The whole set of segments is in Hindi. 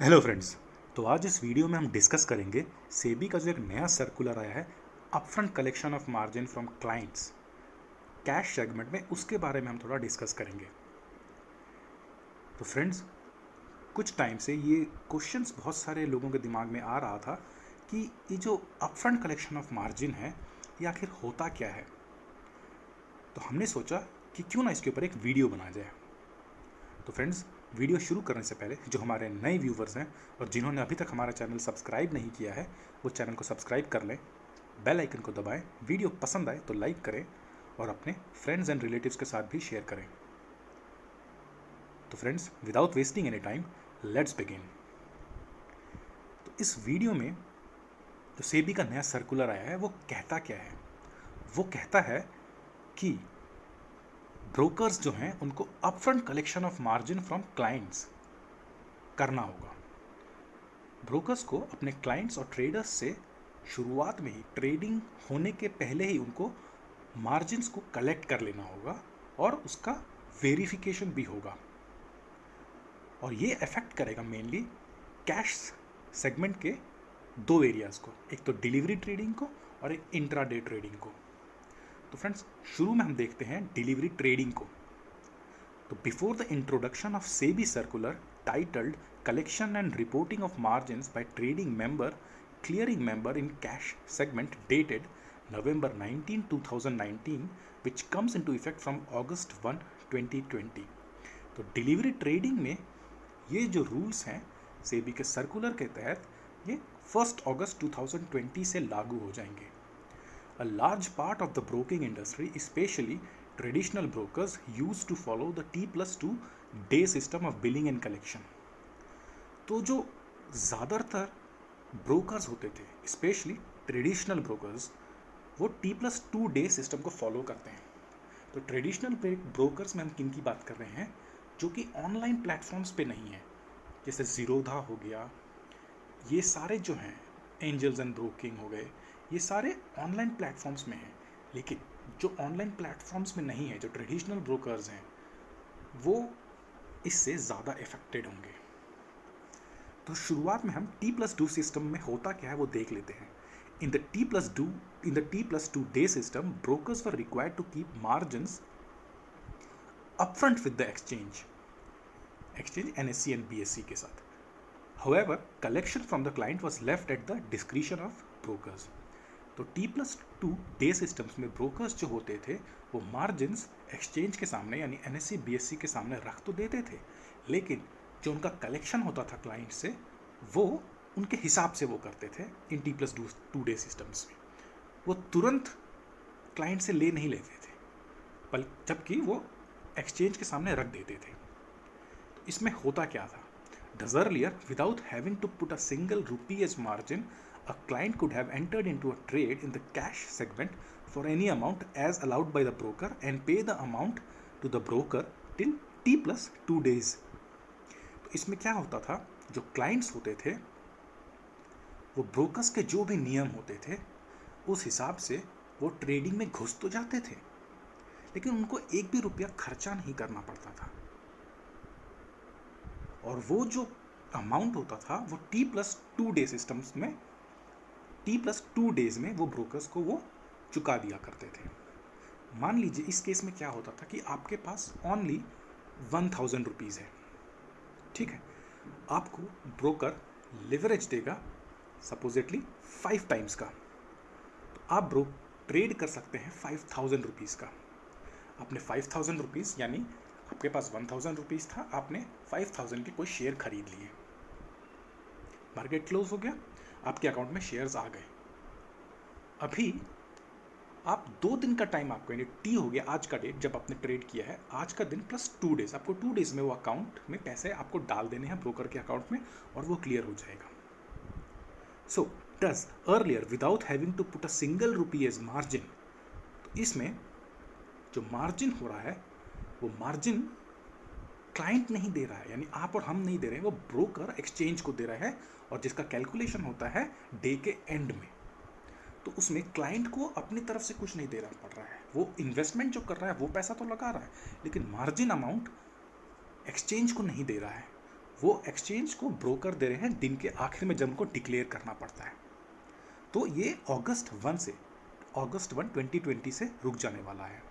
Hello friends. तो आज इस वीडियो में हम डिस्कस करेंगे सेबी का जो एक नया सर्कुलर आया है upfront collection of margin from clients cash segment में, उसके बारे में हम थोड़ा डिस्कस करेंगे। तो फ्रेंड्स, कुछ टाइम से ये क्वेश्चंस बहुत सारे लोगों के दिमाग में आ रहा था कि ये जो अपफ्रंट कलेक्शन ऑफ मार्जिन है ये आखिर होता क्या है। तो हमने सोचा कि क्यों ना इसके ऊपर एक वीडियो बना जाए। तो फ्रेंड्स, वीडियो शुरू करने से पहले जो हमारे नए व्यूवर्स हैं और जिन्होंने अभी तक हमारा चैनल सब्सक्राइब नहीं किया है वो चैनल को सब्सक्राइब कर लें, बेल आइकन को दबाएं, वीडियो पसंद आए तो लाइक करें और अपने फ्रेंड्स एंड रिलेटिव्स के साथ भी शेयर करें। तो friends, without wasting any time, let's begin. तो इस वीडियो में जो सेबी का नया सर्कुलर आया है वो कहता क्या है। वो कहता है कि ब्रोकर्स जो हैं उनको upfront collection of margin from clients करना होगा। ब्रोकर्स को अपने क्लाइंट्स और ट्रेडर्स से शुरुआत में ही, ट्रेडिंग होने के पहले ही, उनको मार्जिन्स को कलेक्ट कर लेना होगा और उसका वेरिफिकेशन भी होगा। और ये अफेक्ट करेगा मेनली कैश सेगमेंट के दो एरियाज को, एक तो डिलीवरी ट्रेडिंग को और एक इंट्राडे ट्रेडिंग को। तो फ्रेंड्स, शुरू में हम देखते हैं डिलीवरी ट्रेडिंग को। तो before the introduction of SEBI circular titled Collection and Reporting of Margins by Trading Member, Clearing Member in Cash Segment dated November 19, 2019, which comes into effect from August 1, 2020. तो डिलीवरी ट्रेडिंग में ये जो रूल्स हैं सेबी के सर्कुलर के तहत, ये 1 अगस्त 2020 से लागू हो जाएंगे। A large part of the broking industry, especially traditional brokers, used to follow the T+2 day system of billing and collection. तो जो ज़्यादातर ब्रोकर्स होते थे, स्पेशली ट्रेडिशनल ब्रोकर्स, वो T+2 डे सिस्टम को फॉलो करते हैं। तो ट्रेडिशनल ब्रोकर्स में हम किन की बात कर रहे हैं, जो कि ऑनलाइन प्लेटफॉर्म्स पे नहीं है, जैसे ज़ीरोधा हो गया, ये सारे जो हैं एंजल्स एंड ब्रोकिंग हो गए, ये सारे ऑनलाइन प्लेटफॉर्म्स में हैं। लेकिन जो ऑनलाइन प्लेटफॉर्म्स में नहीं है, जो ट्रेडिशनल ब्रोकर्स हैं, वो इससे ज़्यादा इफेक्टेड होंगे। तो शुरुआत में हम T+2 सिस्टम में होता क्या है वो देख लेते हैं। In the T+2 day system, brokers were required to keep margins upfront with the exchange NSE and BSE के साथ। However, collection from the client was left at the discretion of brokers. तो T+2 डे सिस्टम्स में ब्रोकर्स जो होते थे वो मार्जिन्स एक्सचेंज के सामने यानी NSE BSE के सामने रख तो देते थे, लेकिन जो उनका कलेक्शन होता था क्लाइंट से वो उनके हिसाब से वो करते थे। इन T+2 डे सिस्टम्स में वो तुरंत क्लाइंट से ले नहीं लेते थे, जबकि वो एक्सचेंज के सामने रख देते थे। तो इसमें होता क्या था, Thus earlier, without having to put a single rupee as margin, a client could have entered into a trade in the cash segment for any amount as allowed by the broker and pay the amount to the broker till T+2 days. तो इसमें क्या होता था, जो क्लाइंट्स होते थे वो ब्रोकर्स के जो भी नियम होते थे उस हिसाब से वो ट्रेडिंग में घुस तो जाते थे, लेकिन उनको एक भी रुपया खर्चा नहीं करना पड़ता था। और वो जो अमाउंट होता था वो T+2 डे सिस्टम्स में, T+2 डेज में वो ब्रोकर्स को वो चुका दिया करते थे। मान लीजिए इस केस में क्या होता था कि आपके पास ओनली 1000 रुपीज़ है, ठीक है। आपको ब्रोकर लिवरेज देगा सपोजिटली 5 टाइम्स का, तो आप ट्रेड कर सकते हैं 5000 रुपीज़ का। आपने 5000 रुपीज़, यानी आपके पास 1000 रुपीज़ था, आपने 5000 के कोई शेयर खरीद लिए, मार्केट क्लोज हो गया, आपके अकाउंट में शेयर्स आ गए। अभी आप 2 दिन का टाइम आपको, यानी टी हो गया आज का डेट जब आपने ट्रेड किया है, आज का दिन प्लस 2 डेज, आपको 2 डेज में वो अकाउंट में पैसे आपको डाल देने हैं ब्रोकर के अकाउंट में और वो क्लियर हो जाएगा। So does earlier without having to put a single rupee as margin, तो इसमें जो मार्जिन हो रहा है वो मार्जिन क्लाइंट नहीं दे रहा है, यानी आप और हम नहीं दे रहे हैं, वो ब्रोकर एक्सचेंज को दे रहा है, और जिसका कैलकुलेशन होता है डे के एंड में। तो उसमें क्लाइंट को अपनी तरफ से कुछ नहीं देना पड़ रहा है, वो इन्वेस्टमेंट जो कर रहा है वो पैसा तो लगा रहा है, लेकिन मार्जिन अमाउंट एक्सचेंज को नहीं दे रहा है, वो एक्सचेंज को ब्रोकर दे रहे हैं दिन के आखिर में जब उनको डिक्लेयर करना पड़ता है। तो ये अगस्त 1 2020 से रुक जाने वाला है।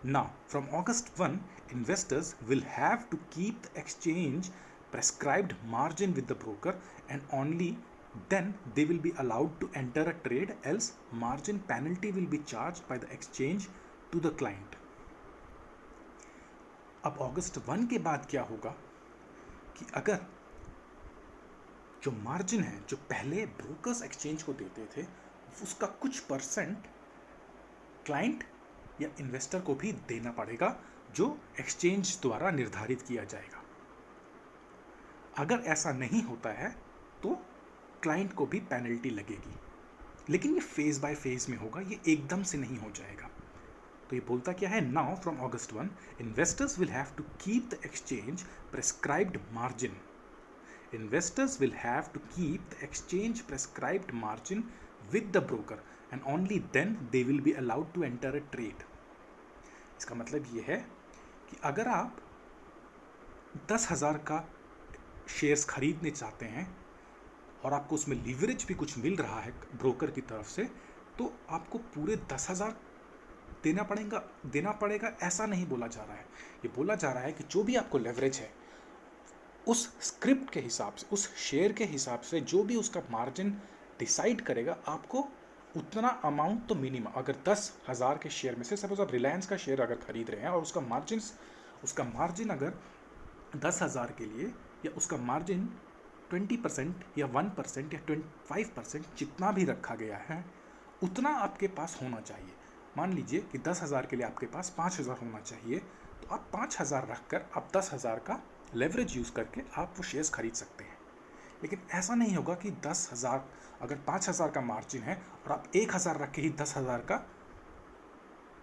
Now, from August 1, investors will have to keep the exchange prescribed margin with the broker, and only then they will be allowed to enter a trade, else margin penalty will be charged by the exchange to the client. अब अगस्त 1 के बाद क्या होगा कि अगर जो मार्जिन है जो पहले ब्रोकर्स एक्सचेंज को देते थे उसका कुछ परसेंट क्लाइंट या इन्वेस्टर को भी देना पड़ेगा, जो एक्सचेंज द्वारा निर्धारित किया जाएगा। अगर ऐसा नहीं होता है तो क्लाइंट को भी पेनल्टी लगेगी, लेकिन ये फेज बाय फेज में होगा, ये एकदम से नहीं हो जाएगा। तो ये बोलता क्या है, now from August 1 investors will have to keep the exchange prescribed margin. Investors will have to keep the exchange prescribed margin with the broker, and only then they will be allowed to enter a trade. इसका मतलब ये है कि अगर आप 10,000 का शेयर्स खरीदने चाहते हैं और आपको उसमें लीवरेज भी कुछ मिल रहा है ब्रोकर की तरफ से, तो आपको पूरे 10,000 देना पड़ेगा, ऐसा नहीं बोला जा रहा है। ये बोला जा रहा है कि जो भी आपको लेवरेज है उस स्क्रिप्ट के हिसाब से, उस शेयर के हिसाब से जो भी उसका मार्जिन डिसाइड करेगा, आपको उतना अमाउंट तो मिनिमम, अगर 10,000 के शेयर में से सपोज आप रिलायंस का शेयर अगर खरीद रहे हैं और उसका मार्जिन अगर 10,000 के लिए, या उसका मार्जिन 20% या 1% या 25% जितना भी रखा गया है उतना आपके पास होना चाहिए। मान लीजिए कि 10,000 के लिए आपके पास 5,000 होना चाहिए, तो आप 5,000 रख कर आप 10,000 का लेवरेज यूज़ करके आप वो शेयर्स खरीद सकते हैं। लेकिन ऐसा नहीं होगा कि 10,000, अगर 5,000 का मार्जिन है और आप 1,000 रख के ही 10,000 का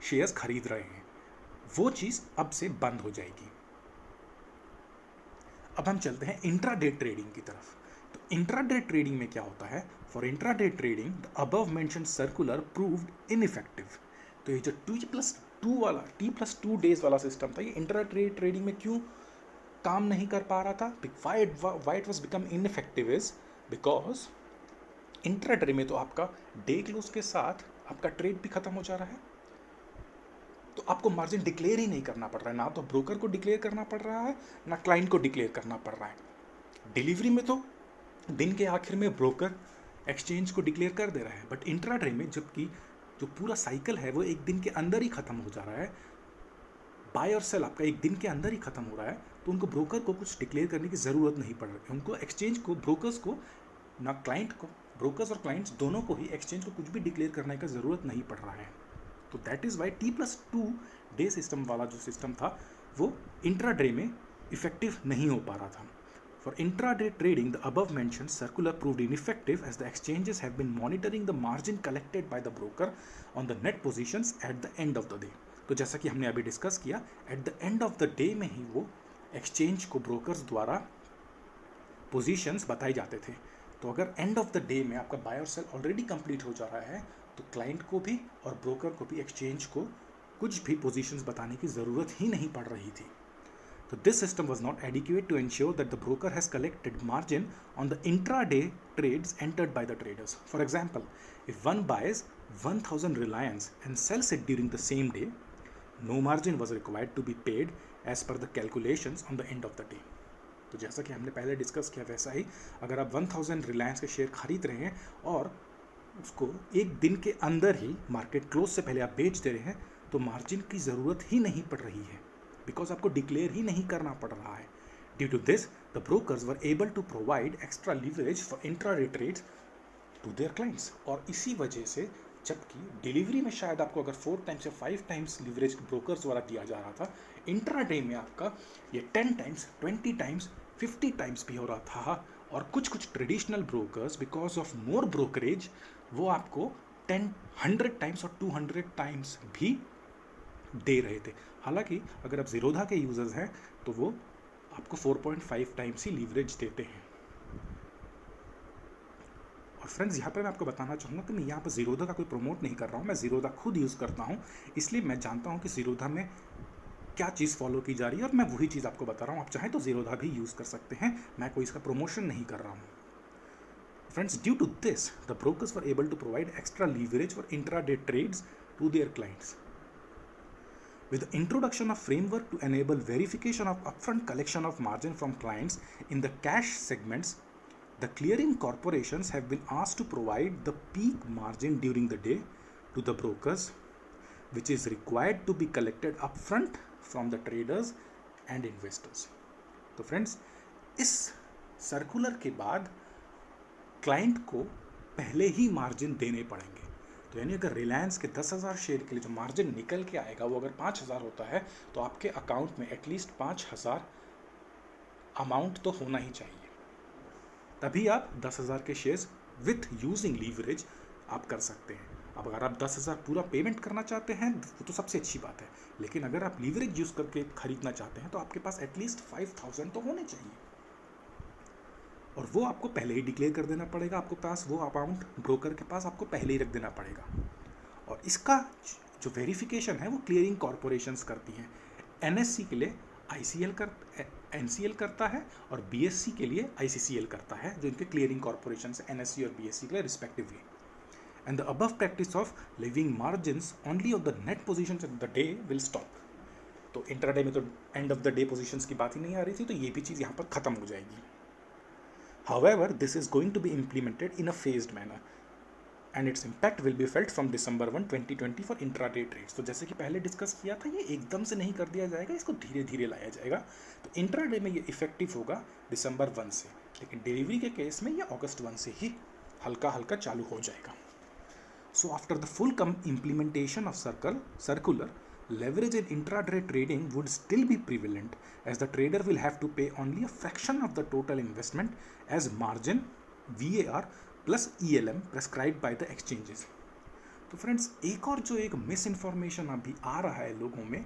शेयर्स खरीद रहे हैं, वो चीज़ अब से बंद हो जाएगी। अब हम चलते हैं इंट्राडे ट्रेडिंग की तरफ। तो इंट्राडे ट्रेडिंग में क्या होता है, for intraday trading the above mentioned circular proved ineffective. तो ये जो T+2 डेज वाला सिस्टम था, ये इंट्राडे ट्रेडिंग में क्यों काम नहीं कर पा रहा था? Why it was become ineffective is because intraday में तो आपका डे क्लोज के साथ आपका ट्रेड भी खत्म हो जा रहा है, तो आपको मार्जिन डिक्लेयर ही नहीं करना पड़ रहा है। ना तो ब्रोकर को डिक्लेयर करना पड़ रहा है, ना क्लाइंट को डिक्लेयर करना पड़ रहा है। डिलीवरी में तो दिन के आखिर में ब्रोकर एक्सचेंज को डिक्लेयर कर दे रहा है, बट इंट्राडे में जबकि जो पूरा साइकिल है वो एक दिन के अंदर ही खत्म हो जा रहा है, बाय और सेल आपका एक दिन के अंदर ही खत्म हो रहा है, तो उनको ब्रोकर को कुछ डिक्लेयर करने की ज़रूरत नहीं पड़ रही। उनको एक्सचेंज को, ब्रोकर्स को, ना क्लाइंट को, ब्रोकर्स और क्लाइंट्स दोनों को ही एक्सचेंज को कुछ भी डिक्लेयर करने का ज़रूरत नहीं पड़ रहा है। तो that is why T+2 day system वाला जो सिस्टम था वो इंट्राडे में इफेक्टिव नहीं हो पा रहा था। For intraday trading the above mentioned circular proved ineffective as the exchanges have been monitoring the margin collected by the broker on the net positions at the end of the day. तो जैसा कि हमने अभी डिस्कस किया, at the end of the day में ही वो एक्सचेंज को ब्रोकर्स द्वारा पोजीशंस बताए जाते थे। तो अगर एंड ऑफ द डे में आपका बाय और सेल ऑलरेडी कंप्लीट हो जा रहा है, तो क्लाइंट को भी और ब्रोकर को भी एक्सचेंज को कुछ भी पोजीशंस बताने की ज़रूरत ही नहीं पड़ रही थी। तो this system was not adequate to ensure that the broker has collected margin on the intraday trades entered by the traders. For example, if one buys 1,000 Reliance and sells it during the same day, no margin was required to be paid as per the calculations on the end of the day. तो जैसा कि हमने पहले डिस्कस किया वैसा ही, अगर आप 1,000 Reliance के शेयर खरीद रहे हैं और उसको एक दिन के अंदर ही मार्केट क्लोज से पहले आप बेच दे रहे हैं, तो मार्जिन की ज़रूरत ही नहीं पड़ रही है, बिकॉज आपको डिक्लेयर ही नहीं करना पड़ रहा है। Due to this the brokers were able to provide extra leverage for intraday trades to their clients. और इसी वजह से, जबकि डिलीवरी में शायद आपको अगर 4 टाइम्स या 5 टाइम्स लीवरेज ब्रोकर्स द्वारा दिया जा रहा था, इंट्राडे में आपका ये 10 टाइम्स, 20 टाइम्स, 50 टाइम्स भी हो रहा था। और कुछ traditional brokers because of more brokerage वो आपको 10, 100 टाइम्स और 200 टाइम्स भी दे रहे थे। हालांकि अगर आप ज़ीरोधा के यूज़र्स हैं तो वो आपको 4.5 टाइम्स ही लीवरेज देते हैं। और फ्रेंड्स, यहाँ पर मैं आपको बताना चाहूँगा कि मैं यहाँ पर ज़ीरोधा का कोई प्रमोट नहीं कर रहा हूँ, मैं ज़ीरोधा खुद यूज़ करता हूँ, इसलिए मैं जानता हूँ कि ज़ीरोधा में क्या चीज़ फॉलो की जा रही है, और मैं वही चीज़ आपको बता रहा हूँ। आप चाहें तो ज़ीरोधा भी यूज़ कर सकते हैं, मैं कोई इसका प्रमोशन नहीं कर रहा हूँ। Friends, due to this the brokers were able to provide extra leverage for intraday trades to their clients. With the introduction of framework to enable verification of upfront collection of margin from clients in the cash segments, the clearing corporations have been asked to provide the peak margin during the day to the brokers, which is required to be collected upfront from the traders and investors. तो फ्रेंड्स, इस सर्कुलर के बाद क्लाइंट को पहले ही मार्जिन देने पड़ेंगे। तो यानी अगर रिलायंस के 10,000 शेयर के लिए जो मार्जिन निकल के आएगा वो अगर 5,000 होता है तो आपके अकाउंट में एटलीस्ट 5,000 अमाउंट तो होना ही चाहिए, तभी आप 10,000 के शेयर्स विथ यूजिंग लीवरेज आप कर सकते हैं। अब अगर आप 10,000 पूरा पेमेंट करना चाहते हैं वो तो सबसे अच्छी बात है, लेकिन अगर आप लीवरेज यूज़ करके खरीदना चाहते हैं तो आपके पास एटलीस्ट 5,000 तो होने चाहिए, और वो आपको पहले ही डिक्लेयर कर देना पड़ेगा। आपको पास वो अमाउंट ब्रोकर के पास आपको पहले ही रख देना पड़ेगा, और इसका जो वेरिफिकेशन है वो क्लियरिंग कॉरपोरेशंस करती हैं। एनएससी के लिए एनसीएल करता है, और बीएससी के लिए आईसीसीएल करता है, जो इनके क्लियरिंग कॉरपोरेशन है एनएससी और बीएससी के लिए respectively. And the above practice of living margins only of the net positions of the day will stop. तो इंट्राडे में तो and of the day positions की बात ही नहीं आ रही थी, तो ये भी चीज़ यहाँ पर खत्म हो जाएगी। However, this is going to be implemented in a phased manner and its impact will be felt from December 1, 2020 for intraday trades. तो जैसे कि पहले डिस्कस किया था, ये एकदम से नहीं कर दिया जाएगा, इसको धीरे धीरे लाया जाएगा। तो इंट्राडे में ये इफेक्टिव होगा दिसंबर 1 से, लेकिन डिलीवरी के केस में ये अगस्त 1 से ही हल्का हल्का चालू हो जाएगा। So after the full implementation of circular, leverage in intraday trading would still be prevalent, as the trader will have to pay only a fraction of the total investment as margin, VAR plus ELM prescribed by the exchanges. तो फ्रेंड्स, एक और जो एक मिस इन्फॉर्मेशन अभी आ रहा है लोगों में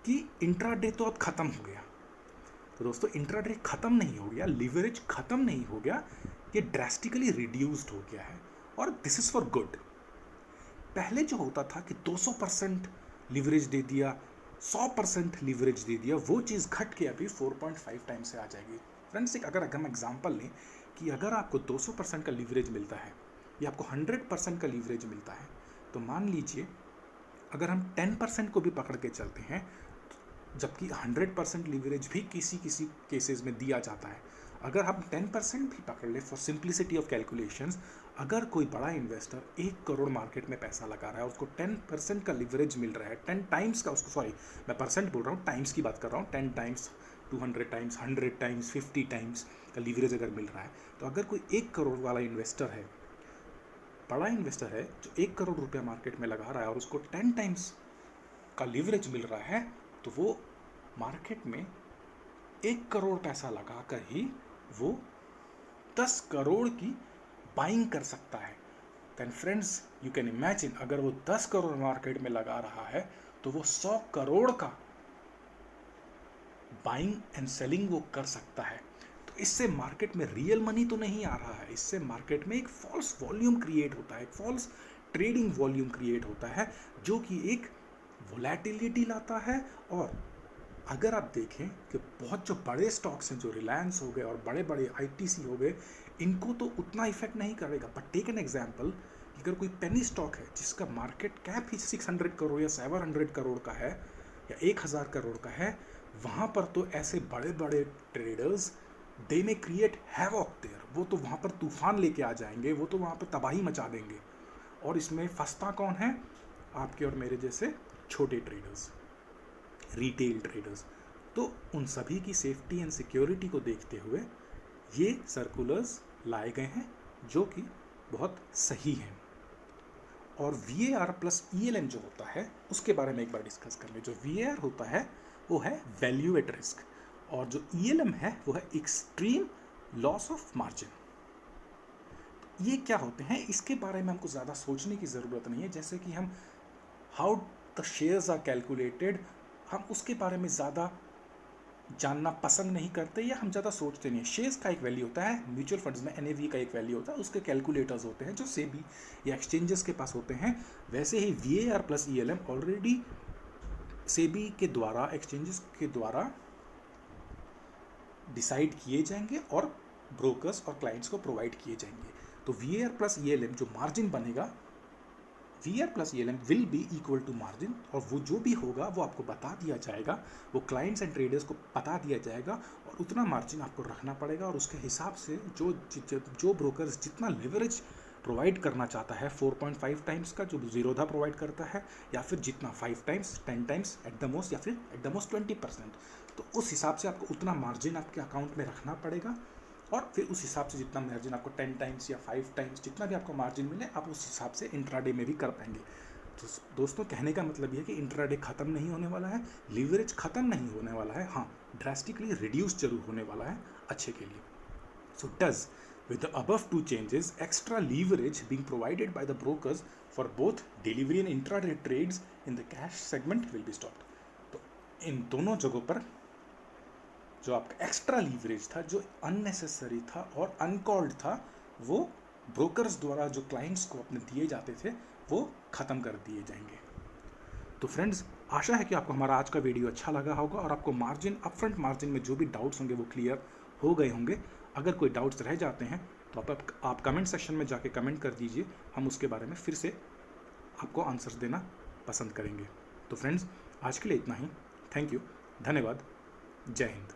कि इंट्राडे तो अब ख़त्म हो गया। तो दोस्तों, इंट्राडे ख़त्म नहीं हो गया, लिवरेज ख़त्म नहीं हो गया, ये ड्रास्टिकली रिड्यूस्ड हो गया है, और दिस इज़ फॉर गुड। पहले जो होता था कि 200% लिवरेज दे दिया, 100% लिवरेज दे दिया, वो चीज़ घट के अभी 4.5 टाइम्स से आ जाएगी। फ्रेंड्स, एक अगर हम एग्जांपल लें कि अगर आपको 200% का लिवरेज मिलता है या आपको 100% का लिवरेज मिलता है, तो मान लीजिए अगर हम 10% को भी पकड़ के चलते हैं, जबकि 100% लिवरेज भी किसी किसी केसेस में दिया जाता है, अगर हम 10% भी पकड़ ले फॉर सिंप्लिसिटी ऑफ कैलकुलेशंस, अगर कोई बड़ा इन्वेस्टर 1 करोड़ मार्केट में पैसा लगा रहा है, उसको 10% का लिवरेज मिल रहा है, 10 टाइम्स का उसको, सॉरी मैं परसेंट बोल रहा हूँ, टाइम्स की बात कर रहा हूँ, 10 टाइम्स, 200 टाइम्स, 100 टाइम्स, 50 टाइम्स का लिवरेज अगर मिल रहा है, तो अगर कोई 1 करोड़ वाला इन्वेस्टर है, बड़ा इन्वेस्टर है जो 1 करोड़ रुपया मार्केट में लगा रहा है और उसको 10 टाइम्स का लिवरेज मिल रहा है, तो वो मार्केट में 1 करोड़ पैसा लगा कर ही वो 10 करोड़ की बाइंग कर सकता है। Then friends, you can imagine, अगर वो 10 करोड़ मार्केट में लगा रहा है तो वो 100 करोड़ का बाइंग एंड सेलिंग वो कर सकता है। तो इससे मार्केट में रियल मनी तो नहीं आ रहा है, इससे मार्केट में एक फॉल्स वॉल्यूम क्रिएट होता है, एक फॉल्स ट्रेडिंग वॉल्यूम क्रिएट होता है, जो कि एक वोलेटिलिटी लाता है। और अगर आप देखें कि बहुत जो बड़े स्टॉक्स हैं, जो रिलायंस हो गए और बड़े बड़े आईटीसी हो गए, इनको तो उतना इफेक्ट नहीं करेगा। बट टेक एन एग्जांपल, अगर कोई पेनी स्टॉक है जिसका मार्केट कैप ही 600 करोड़ या 700 करोड़ का है या 1000 करोड़ का है, वहाँ पर तो ऐसे बड़े बड़े ट्रेडर्स, दे में क्रिएट हैवॉक देयर, वो तो वहाँ पर तूफान लेके आ जाएंगे, वो तो वहाँ पर तबाही मचा देंगे। और इसमें फंसता कौन है? आपके और मेरे जैसे छोटे ट्रेडर्स, रिटेल ट्रेडर्स। तो उन सभी की सेफ्टी एंड सिक्योरिटी को देखते हुए ये सर्कुलर्स लाए गए हैं, जो कि बहुत सही हैं। और VAR प्लस ELM जो होता है उसके बारे में एक बार डिस्कस कर ले। जो VAR होता है वो है वैल्यू एट रिस्क, और जो ELM है वो है एक्सट्रीम लॉस ऑफ मार्जिन। ये क्या होते हैं, इसके बारे में हमको ज़्यादा सोचने की ज़रूरत नहीं है। जैसे कि हम how the shares are calculated, हम उसके बारे में ज़्यादा जानना पसंद नहीं करते या हम ज़्यादा सोचते नहीं हैं। शेयर्स का एक वैल्यू होता है, म्यूचुअल फंड्स में NAV का एक वैल्यू होता है, उसके कैलकुलेटर्स होते हैं जो सेबी या एक्सचेंजेस के पास होते हैं। वैसे ही VAR plus ELM already SEBI के द्वारा, एक्सचेंजेस के द्वारा डिसाइड किए जाएंगे और ब्रोकर्स और क्लाइंट्स को प्रोवाइड किए जाएंगे। तो VAR प्लस ELM जो मार्जिन बनेगा, VAR plus ELM will be equal to margin, और वो जो भी होगा वो आपको बता दिया जाएगा, वो क्लाइंट्स एंड ट्रेडर्स को बता दिया जाएगा, और उतना मार्जिन आपको रखना पड़ेगा। और उसके हिसाब से जो ब्रोकर्स जितना लेवरेज प्रोवाइड करना चाहता है 4.5 टाइम्स का जो जीरोधा प्रोवाइड करता है, या फिर जितना 5 times 10 times at the most, या फिर एट द मोस्ट 20%, तो उस हिसाब से आपको उतना मार्जिन आपके अकाउंट में रखना पड़ेगा। और फिर उस हिसाब से जितना मार्जिन आपको 10 टाइम्स या 5 टाइम्स जितना भी आपको मार्जिन मिले, आप उस हिसाब से इंट्राडे में भी कर पाएंगे। तो दोस्तों कहने का मतलब ये है कि इंट्राडे ख़त्म नहीं होने वाला है, लीवरेज ख़त्म नहीं होने वाला है, हाँ ड्रास्टिकली रिड्यूस जरूर होने वाला है अच्छे के लिए। So does with the above two changes, extra leverage being provided by the brokers for both delivery and intraday trades in the cash segment will be stopped. तो इन दोनों जगहों पर जो आपका एक्स्ट्रा लीवरेज था, जो अननेसेसरी था और अनकॉल्ड था, वो ब्रोकर्स द्वारा जो क्लाइंट्स को अपने दिए जाते थे वो ख़त्म कर दिए जाएंगे। तो फ्रेंड्स, आशा है कि आपको हमारा आज का वीडियो अच्छा लगा होगा और आपको मार्जिन, अपफ्रंट मार्जिन में जो भी डाउट्स होंगे वो क्लियर हो गए होंगे। अगर कोई डाउट्स रह जाते हैं तो आप कमेंट सेक्शन में जाके कमेंट कर दीजिए, हम उसके बारे में फिर से आपको आंसर्स देना पसंद करेंगे। तो फ्रेंड्स, आज के लिए इतना ही। थैंक यू, धन्यवाद, जय हिंद।